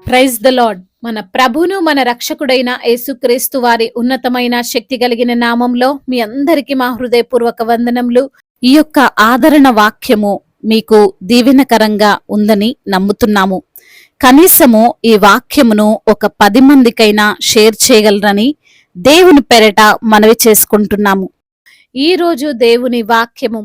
Praise the lord. మన ప్రభును మన రక్షకుడైన యేసుక్రీస్తు వారి ఉన్నతమైన శక్తి కలిగిన నామంలో మీ అందరికీ మా హృదయపూర్వక వందనములు. ఈ యొక్క ఆదరణ వాక్యము మీకు దీవెనకరంగా ఉందని నమ్ముతున్నాము. కనీసము ఈ వాక్యమును ఒక 10 మందికైనా షేర్ చేయగలరని దేవుని పెరట మనవి చేసుకుంటున్నాము. ఈ రోజు దేవుని వాక్యము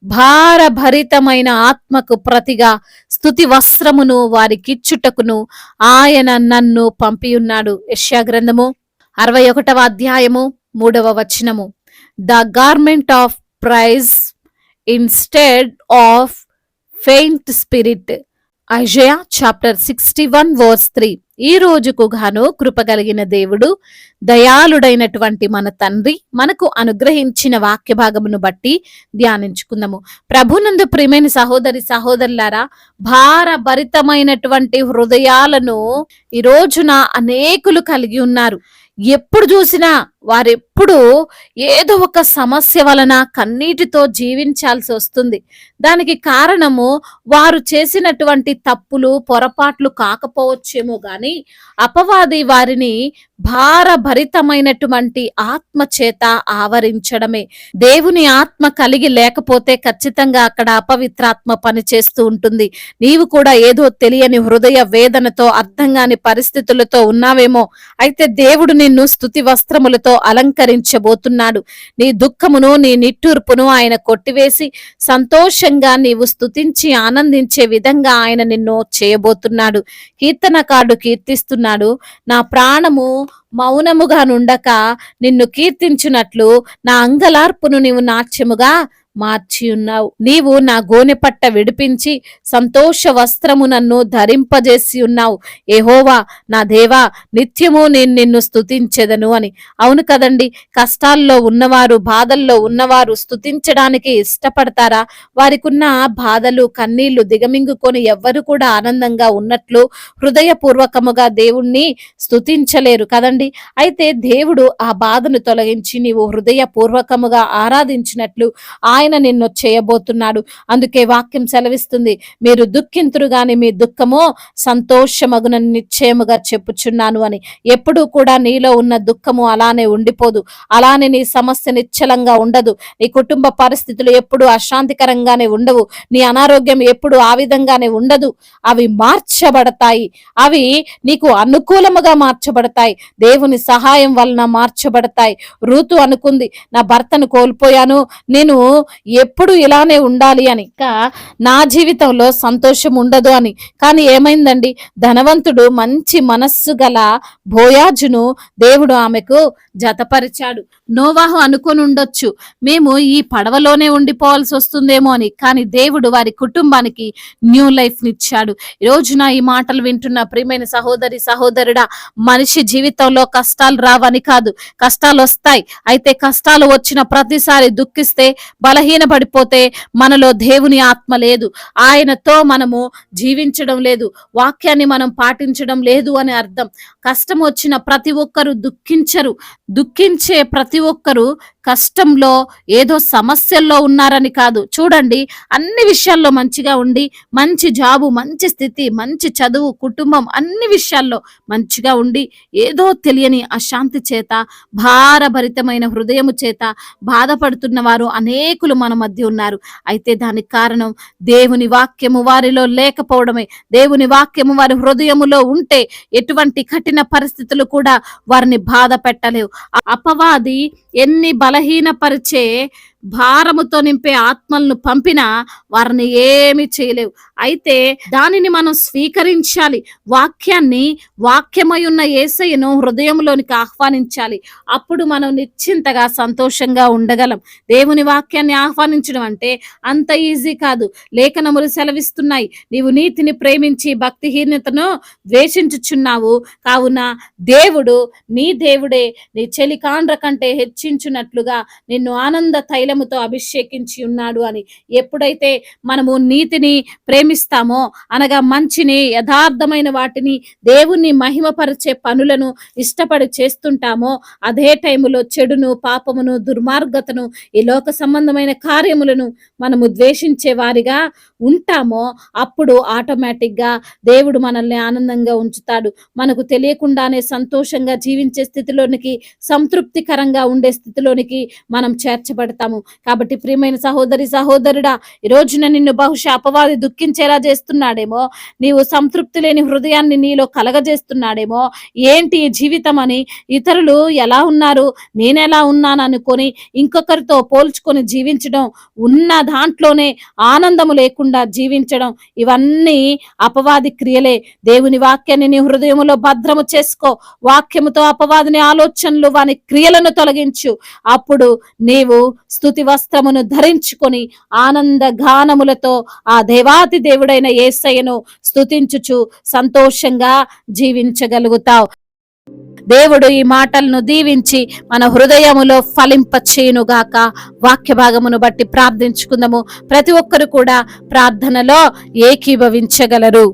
భారభరితమైన ఆత్మకు ప్రతిగా స్తుతి వస్త్రమును వారికిచ్చుటకును ఆయన నన్ను పంపియున్నాడు. యెషయా గ్రంథము 61వ అధ్యాయము 3వ వచనము. The garment of praise instead of faint spirit. Isaiah chapter 61 verse 3. ఈ రోజుకు గాను కృప కలిగిన దేవుడు, దయాళుడైనటువంటి మన తండ్రి మనకు అనుగ్రహించిన వాక్య భాగమును బట్టి ధ్యానించుకుందాము. ప్రభునందు ప్రియమైన సహోదరి సహోదరులారా, భారభరితమైనటువంటి హృదయాలను ఈ రోజున అనేకులు కలిగి ఉన్నారు. ఎప్పుడు చూసినా వారెప్పుడు ఏదో ఒక సమస్య వలన కన్నీటితో జీవించాల్సి వస్తుంది. దానికి కారణము వారు చేసినటువంటి తప్పులు పొరపాట్లు కాకపోవచ్చేమో గాని అపవాది వారిని భారభరితమైనటువంటి ఆత్మ చేత ఆవరించడమే. దేవుని ఆత్మ కలిగి లేకపోతే ఖచ్చితంగా అక్కడ అపవిత్రాత్మ పనిచేస్తూ ఉంటుంది. నీవు కూడా ఏదో తెలియని హృదయ వేదనతో అర్థం కాని పరిస్థితులతో ఉన్నావేమో. అయితే దేవుడు నిన్ను స్తుతి వస్త్రములతో అలంకరించబోతున్నాడు. నీ దుఃఖమును నీ నిట్టూర్పును ఆయన కొట్టివేసి సంతోషంగా నీవు స్తుతించి ఆనందించే విధంగా ఆయన నిన్ను చేయబోతున్నాడు. కీర్తనకారుడు కీర్తిస్తున్నాడు, నా ప్రాణము మౌనముగా నుండక నిన్ను కీర్తించున్నట్లు నా అంగలార్పును నీవు నాట్యముగా మార్చి ఉన్నావు. నీవు నా గోనెపట్ట విడిపించి సంతోష వస్త్రము నన్ను ధరింపజేసి ఉన్నావు. యెహోవా నా దేవా, నిత్యము నేను నిన్ను స్తుతించెదను అని. అవును కదండి, కష్టాల్లో ఉన్నవారు బాధల్లో ఉన్నవారు స్తుతించడానికి ఇష్టపడతారా? వారికున్న బాధలు కన్నీళ్లు దిగమింగుకొని ఎవ్వరు కూడా ఆనందంగా ఉన్నట్లు హృదయపూర్వకముగా దేవుణ్ణి స్తుతించలేరు కదండి. అయితే దేవుడు ఆ బాధను తొలగించి నీవు హృదయపూర్వకముగా ఆరాధించినట్లు ఆయన నిన్ను చేయబోతున్నాడు. అందుకే వాక్యం సెలవిస్తుంది, మీరు దుఃఖింతురు గాని మీ దుఃఖము సంతోషమగునని నిశ్చయముగా చెప్పుచున్నాను అని. ఎప్పుడూ కూడా నీలో ఉన్న దుఃఖము అలానే ఉండిపోదు. అలానే నీ సమస్య నిశ్చలంగా ఉండదు. నీ కుటుంబ పరిస్థితులు ఎప్పుడు అశాంతికరంగానే ఉండవు. నీ అనారోగ్యం ఎప్పుడు ఆ విధంగానే ఉండదు. అవి మార్చబడతాయి. అవి నీకు అనుకూలముగా మార్చబడతాయి. దేవుని సహాయం వలన మార్చబడతాయి. రూతు అనుకుంది, నా భర్తను కోల్పోయాను, నేను ఎప్పుడు ఇలానే ఉండాలి అని, ఇంకా నా జీవితంలో సంతోషం ఉండదు అని. కానీ ఏమైందండి, ధనవంతుడు మంచి మనస్సు గల బోయాజును దేవుడు ఆమెకు జతపరిచాడు. నోవాహు అనుకొని ఉండొచ్చు, మేము ఈ పడవలోనే ఉండిపోవాల్సి వస్తుందేమో అని. కానీ దేవుడు వారి కుటుంబానికి న్యూ లైఫ్ నిచ్చాడు. ఈ రోజున ఈ మాటలు వింటున్న ప్రియమైన సహోదరి సహోదరుడా, మనిషి జీవితంలో కష్టాలు రావని కాదు, కష్టాలు వస్తాయి. అయితే కష్టాలు వచ్చిన ప్రతిసారి దుఃఖిస్తే బలహీన పడిపోతే మనలో దేవుని ఆత్మ లేదు, ఆయనతో మనము జీవించడం లేదు, వాక్యాన్ని మనం పాటించడం లేదు అని అర్థం. కష్టం వచ్చిన ప్రతి ఒక్కరు దుఃఖించరు. దుఃఖించే ప్రతి ఒక్కరు కష్టంలో ఏదో సమస్యల్లో ఉన్నారని కాదు. చూడండి, అన్ని విషయాల్లో మంచిగా ఉండి మంచి జాబు, మంచి స్థితి, మంచి చదువు, కుటుంబం అన్ని విషయాల్లో మంచిగా ఉండి ఏదో తెలియని అశాంతి చేత భారభరితమైన హృదయము చేత బాధపడుతున్న వారు అనేకులు మన మధ్య ఉన్నారు. అయితే దానికి కారణం దేవుని వాక్యము వారిలో లేకపోవడమే. దేవుని వాక్యము వారి హృదయములో ఉంటే ఎటువంటి కఠిన పరిస్థితులు కూడా వారిని బాధ పెట్టలేవు. అపవాది ఎన్ని బలహీనపరిచే భారముతో నింపే ఆత్మలను పంపినా వారిని ఏమి చేయలేవు. అయితే దానిని మనం స్వీకరించాలి. వాక్యాన్ని, వాక్యమై ఉన్న యేసయ్యను హృదయంలోనికి ఆహ్వానించాలి. అప్పుడు మనం నిశ్చింతగా సంతోషంగా ఉండగలం. దేవుని వాక్యాన్ని ఆహ్వానించడం అంటే అంత ఈజీ కాదు. లేఖనములు సెలవిస్తున్నాయి, నీవు నీతిని ప్రేమించి భక్తిహీనతను ద్వేషించుచున్నావు, కావున దేవుడు నీ దేవుడే నీ చెలికాండ్ర కంటే హెచ్చించున్నట్లుగా నిన్ను ఆనంద తైలముతో అభిషేకించి ఉన్నాడు అని. ఎప్పుడైతే మనము నీతిని ప్రేమిస్తామో, అనగా మంచిని, యథార్థమైన వాటిని, దేవుణ్ణి మహిమపరిచే పనులను ఇష్టపడి చేస్తుంటామో, అదే టైములో చెడును, పాపమును, దుర్మార్గతను, ఈ లోక సంబంధమైన కార్యములను మనము ద్వేషించే వారిగా ఉంటామో అప్పుడు ఆటోమేటిక్గా దేవుడు మనల్ని ఆనందంగా ఉంచుతాడు. మనకు తెలియకుండానే సంతోషంగా జీవించే స్థితిలోనికి, సంతృప్తికరంగా ఉండే స్థితిలోనికి మనం చేర్చబడతాము. కాబట్టి ప్రియమైన సహోదరి సహోదరుడా, ఈ రోజున నిన్ను బహుశా అపవాది దుఃఖించేలా చేస్తున్నాడేమో, నీవు సంతృప్తి లేని హృదయాన్ని నీలో కలగజేస్తున్నాడేమో, ఏంటి ఈ జీవితం అని, ఇతరులు ఎలా ఉన్నారు నేనెలా ఉన్నాను అనుకొని ఇంకొకరితో పోల్చుకొని జీవించడం, ఉన్న దాంట్లోనే ఆనందము లేకుండా జీవించడం, ఇవన్నీ అపవాది క్రియలే. దేవుని వాక్యాన్ని నీ హృదయములో భద్రము చేసుకో. వాక్యముతో అపవాదిని ఆలోచనలు వాని క్రియలను తొలగించు. అప్పుడు నీవు స్తుతి వస్త్రమును ధరించుకొని ఆనంద గానములతో ఆ దేవాతి దేవుడైన యేసయ్యను స్తుతించుచు సంతోషంగా జీవించగలుగుతావు. దేవుడు ఈ మాటలను దీవించి మన హృదయములో ఫలింపచేయునుగాక. వాక్య భాగమును బట్టి ప్రార్థించుకుందాము. ప్రతి ఒక్కరు కూడా ప్రార్థనలో ఏకీభవించగలరు.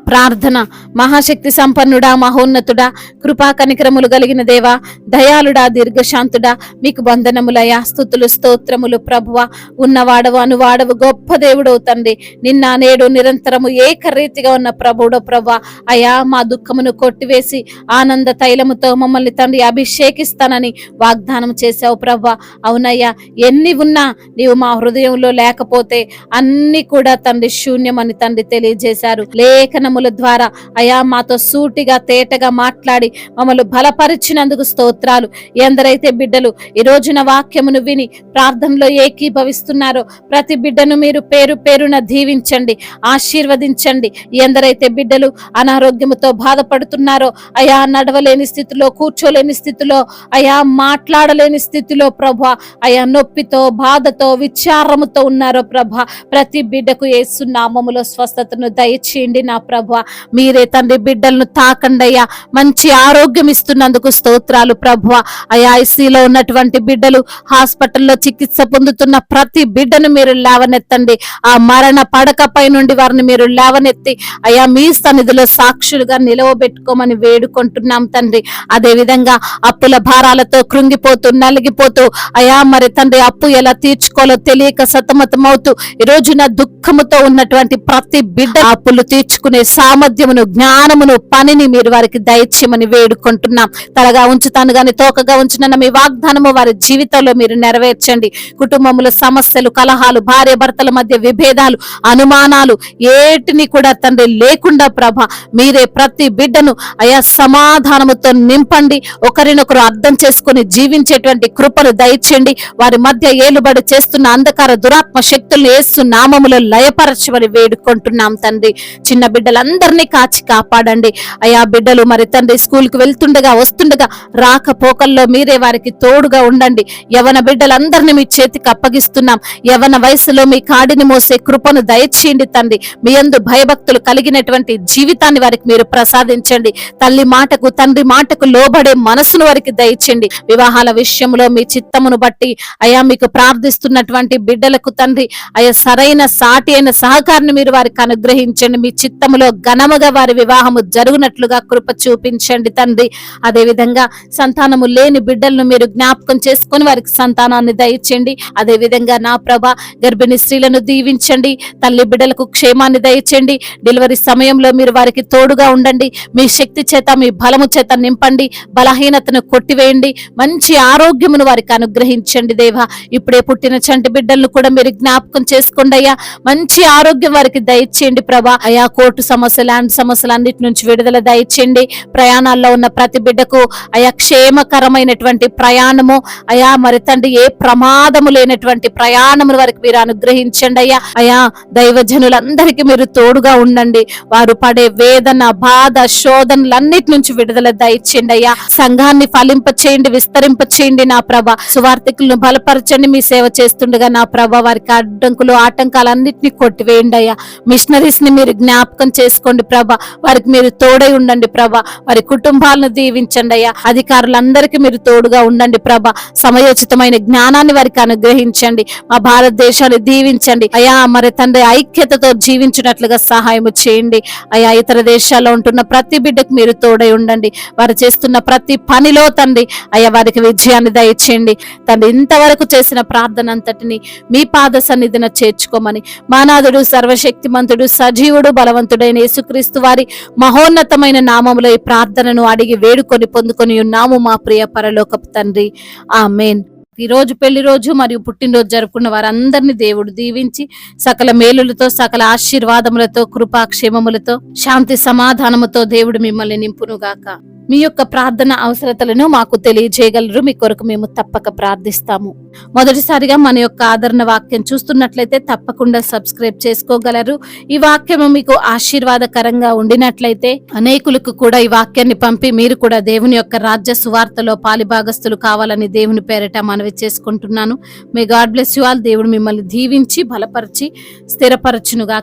ప్రార్థన. మహాశక్తి సంపన్నుడా, మహోన్నతుడా, కృపా కనికరములు కలిగిన దేవా, దయాళుడా, దీర్ఘశాంతుడా, మీకు వందనములయ్యా, స్తుతులు స్తోత్రములు ప్రభువ. ఉన్నవాడవు అనువాడవు గొప్ప దేవుడవు తండ్రి. నిన్న నేడు నిరంతరము ఏకరీతిగా ఉన్న ప్రభుడో ప్రభా. అయా మా దుఃఖమును కొట్టివేసి ఆనంద తైలముతో మమ్మల్ని తండ్రి అభిషేకిస్తానని వాగ్దానం చేశావు ప్రభా. అవునయ్యా, ఎన్ని ఉన్నా నీవు మా హృదయంలో లేకపోతే అన్ని కూడా తండ్రి శూన్యమని తండ్రి తెలియజేశారు. లేఖనముల ద్వారా అయా మాతో సూటిగా తేటగా మాట్లాడి మమ్మల్ని బలపరిచినందుకు స్తోత్రాలు. ఎందరైతే బిడ్డలు ఈ రోజున వాక్యమును విని ప్రార్థనలో ఏకీభవిస్తున్నారో ప్రతి బిడ్డను మీరు పేరు పేరున దీవించండి, ఆశీర్వదించండి. ఎందరైతే బిడ్డలు అనారోగ్యముతో బాధపడుతున్నారో, అయా నడవలేని స్థితిలో, కూర్చోలేని స్థితిలో, అయా మాట్లాడలేని స్థితిలో ప్రభా, అయా నొప్పితో బాధతో విచారముతో ఉన్నారో ప్రభా, ప్రతి బిడ్డకు యేసు నామములో స్వస్థతను దయచేయండి నా ప్రభా. మీరే తండ్రి బిడ్డలను తాకండి అయ్యా. మంచి ఆరోగ్యం ఇస్తున్నందుకు స్తోత్రాలు ప్రభువా. అయా ఐసీలో ఉన్నటువంటి బిడ్డలు, హాస్పిటల్లో చికిత్స పొందుతున్న ప్రతి బిడ్డను మీరు లేవనెత్తండి. ఆ మరణ పడకపై నుండి వారిని మీరు లేవనెత్తి అయా మీ సన్నిధిలో సాక్షులుగా నిలవబెట్టుకోమని వేడుకుంటున్నాం తండ్రి. అదే విధంగా అప్పుల భారాలతో కృంగిపోతూ నలిగిపోతూ అయా మరి తండ్రి అప్పు ఎలా తీర్చుకోవాలో తెలియక సతమతమవుతూ ఈ రోజున దుఃఖముతో ఉన్నటువంటి ప్రతి బిడ్డ అప్పులు తీర్చుకునే సామర్థ్యమును, జ్ఞానమును, పనిని మీరు వారికి దయచేయమని వేడుకుంటున్నాం. తలగా ఉంచుతాను గాని తోకగా ఉంచునన్న మీ వాగ్దానము వారి జీవితంలో మీరు నెరవేర్చండి. కుటుంబముల సమస్యలు, కలహాలు, భార్య భర్తల మధ్య విభేదాలు, అనుమానాలు ఏటిని కూడా తండ్రి లేకుండా ప్రభ మీరే ప్రతి బిడ్డను అయా సమాధానముతో నింపండి. ఒకరినొకరు అర్థం చేసుకుని జీవించేటువంటి కృపను దయచేయండి. వారి మధ్య ఏలుబడి చేస్తున్న అంధకార దురాత్మ శక్తులను యేసు నామములో లయపరచమని వేడుకుంటున్నాం తండ్రి. చిన్న బిడ్డలందరినీ కాచి కాపాడండి అయా. బిడ్డలు మరి తండ్రి స్కూల్ కి వెళ్తుండగా వస్తుండగా రాకపోకల్లో మీరే వారికి తోడుగా ఉండండి. యవన బిడ్డలందరినీ మీ చేతికి అప్పగిస్తున్నాం. యవన వయసులో మీ కాడిని మోసే కృపను దయచేయండి తండ్రి. మీ యందు భయభక్తులు కలిగినటువంటి జీవితాన్ని వారికి మీరు ప్రసాదించండి. తల్లి మాటకు తండ్రి మాటకు లోబడే మనసును వారికి దయచేయండి. వివాహాల విషయంలో మీ చిత్తమును బట్టి అయా మీకు ప్రార్థిస్తున్నటువంటి బిడ్డలకు తండ్రి అయా సరైన సాటి అయిన సహకారాన్ని మీరు వారికి అనుగ్రహించండి. మీ చిత్తములో ఘనముగా వారి వివాహము జరుగునట్లుగా కృప చూపించండి తండ్రి. అదే విధంగా సంతానము లేని బిడ్డలను మీరు జ్ఞాపకం చేసుకొని వారికి సంతానాన్ని దయచేయండి. అదే విధంగా నా ప్రభ గర్భిణీ స్త్రీలను దీవించండి. తల్లి బిడ్డలకు క్షేమాన్ని దయచేయండి. డెలివరీ సమయంలో మీరు వారికి తోడుగా ఉండండి. మీ శక్తి చేత, మీ బలము చేత నింపండి. బలహీనతను కొట్టివేయండి. మంచి ఆరోగ్యమును వారికి అనుగ్రహించండి దేవా. ఇప్పుడే పుట్టిన చంటి బిడ్డలను కూడా మీరు జ్ఞాపకం చేసుకోండి అయ్యా. మంచి ఆరోగ్యం వారికి దయచేయండి ప్రభా. అయా కోర్టు సమస్య, ల్యాండ్ సమస్యలు అన్నిటి నుంచి విడుదల దయచేయండి. ప్రయాణాల్లో ఉన్న ప్రతి బిడ్డకు అయా క్షేమకరమైనటువంటి ప్రయాణము అయా మరి తండ్రి ఏ ప్రమాదము లేనటువంటి ప్రయాణములు వారికి మీరు అనుగ్రహించండి అయ్యా. అయా దైవజనులందరికీ మీరు తోడుగా ఉండండి. వారు పడే వేదన, బాధ, శోధనలన్నిటి నుంచి విడుదల దయచేయండి అయ్యా. సంఘాన్ని ఫలింప చేయండి, విస్తరింప చేయండి నా ప్రభ. సువార్థికులను బలపరచండి. మీ సేవ చేస్తుండగా నా ప్రభ వారికి అడ్డంకులు, ఆటంకాలన్నింటినీ కొట్టివేయండి అయ్యా. మిషనరీస్ ని మీరు జ్ఞాపకం చేసుకోండి ప్రభా. వారికి మీరు తోడై ఉండండి ప్రభా. వారి కుటుంబాలను దీవించండి అయ్యా. అధికారులందరికీ మీరు తోడుగా ఉండండి ప్రభా. సమయోచితమైన జ్ఞానాన్ని వారికి అనుగ్రహించండి. మా భారతదేశాన్ని దీవించండి అయ్యా. మరి తండ్రి ఐక్యతతో జీవించినట్లుగా సహాయం చేయండి అయ్యా. ఇతర దేశాల్లో ఉంటున్న ప్రతి బిడ్డకు మీరు తోడై ఉండండి. వారు చేస్తున్న ప్రతి పనిలో తండ్రి అయ్యా వారికి విజయాన్ని దయచేయండి తండ్రి. ఇంతవరకు చేసిన ప్రార్థన అంతటిని మీ పాద సన్నిధిన చేర్చుకోమని మానాథుడు సర్వశక్తిమంతుడు సజీవుడు బలవంతుడైన యేసుక్రీస్తు వారి మహోన్నతమైన నామములో ఈ ప్రార్థనను అడిగి వేడుకొని పొందుకొని ఉన్నాము మా ప్రియ పరలోకపు తండ్రి. ఆమేన్. ఈ రోజు పెళ్లి రోజు మరియు పుట్టినరోజు జరుపుకున్న వారందరినీ దేవుడు దీవించి సకల మేలులతో సకల ఆశీర్వాదములతో కృపాక్షేమములతో శాంతి సమాధానముతో దేవుడు మిమ్మల్ని నింపునుగాక. మీ యొక్క ప్రార్థన అవసరతలను మాకు తెలియజేయగలరు. మీ కొరకు మేము తప్పక ప్రార్థిస్తాము. మొదటిసారిగా మన యొక్క ఆదరణ వాక్యం చూస్తున్నట్లయితే తప్పకుండా సబ్స్క్రైబ్ చేసుకోగలరు. ఈ వాక్యము మీకు ఆశీర్వాదకరంగా ఉండినట్లయితే అనేకులకు కూడా ఈ వాక్యాన్ని పంపి మీరు కూడా దేవుని యొక్క రాజ్య సువార్తలో పాలిభాగస్తులు కావాలని దేవుని పేరిట మనవి చేసుకుంటున్నాను. May God bless you all. దేవుడు మిమ్మల్ని దీవించి బలపరిచి స్థిరపరచునుగా.